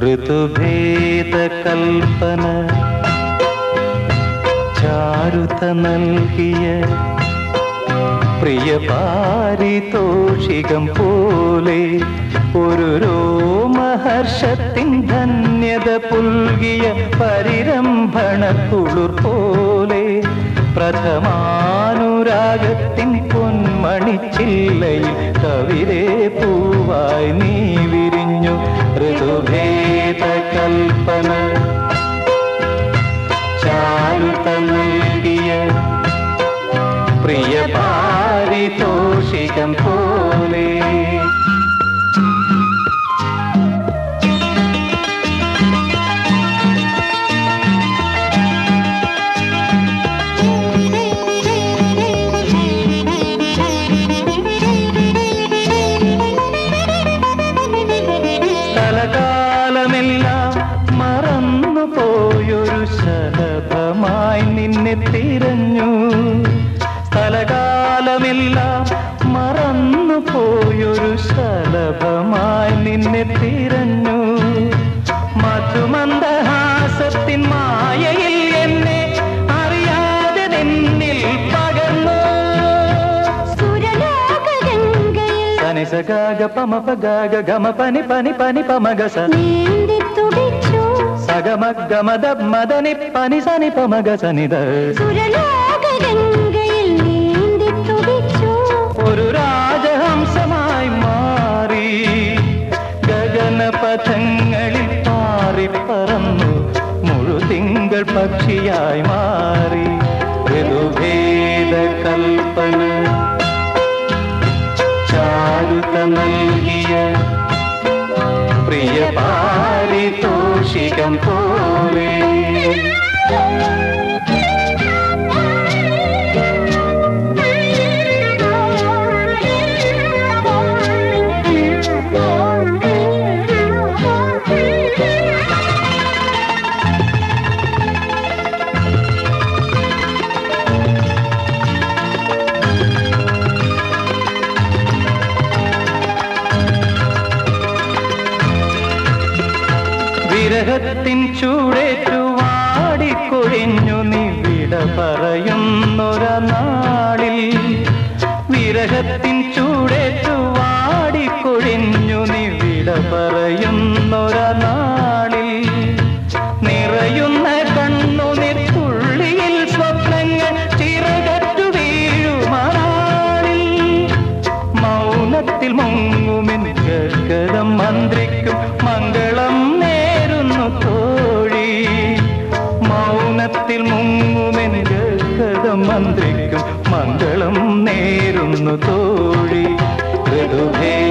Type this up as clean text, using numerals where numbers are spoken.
ഋതുഭേദ കൽപ്പന ചാരുത നൽകിയ പ്രിയ പാരിതോഷികം പോലെ ഒരു രോമഹർഷത്തിൻ ധന്യത പുൽകിയ പരിരംഭണ കുളിർ പോലെ പ്രഥമാനുരാഗത്തിൻ പൊന്മണിച്ചില്ലയിൽ കവിതേ പൂവായി നീ വിരിഞ്ഞു. ഋതുഭേദ കൽപ്പന ചാരുത നൽകിയ പ്രിയ പാരിതോഷികം പോലെ. സ്ഥലകാലമെല്ലാം മറന്നുപോയൊരു ശലഭമായി നിന്നെ തിരഞ്ഞു. സ്ഥലകാലമെല്ലാം മറന്നുപോയൊരു ശലഭമായി നിന്നെ തിരഞ്ഞു. മധുമന്ദഹാസത്തിൻ മായയിൽ എന്നെ അറിയാതെ നിന്നിൽ പകർന്നു. സനിസഗാഗ പമപഗാഗ ഗമ പനി പനി പനി പമഗസ സഗമഗമദ മദനി പനി സനി പമഗ സനിദ. ഒരു രാജഹംസമായി മാറി ഗഗനപഥങ്ങളിൽ പാറിപ്പറന്നു മുഴുതിങ്കൾ പക്ഷിയായി മാറി. ഋതുഭേദ കൽപ്പന ചാരുത നൽകിയ പ്രിയ പാരിതോഷികം പോലെ. വിരഹത്തിൻ ചൂടേറ്റു വാടിക്കൊഴിഞ്ഞു നീ വിട പറയുന്നൊര നാളിൽ. വിരഹത്തിൻ ചൂടേറ്റു വാടിക്കൊഴിഞ്ഞു നീ വിട പറയുന്നൊര നാളിൽ. നിറയുന്ന കണ്ണുനീർ തുള്ളിയിൽ സ്വപ്നങ്ങൾ ചിറകറ്റു വീഴുമാനാളിൽ. മൗനത്തിൽ മുങ്ങുമെൻ ഗഗനം മന്ത്രിക്കും മംഗളം നേരുന്നു തോഴി. മൗനത്തിൽ മുങ്ങുമെൻ ഗഗനം മന്ത്രിക്കും മംഗളം നേരുന്നു തോഴി. ഋതുഭേദ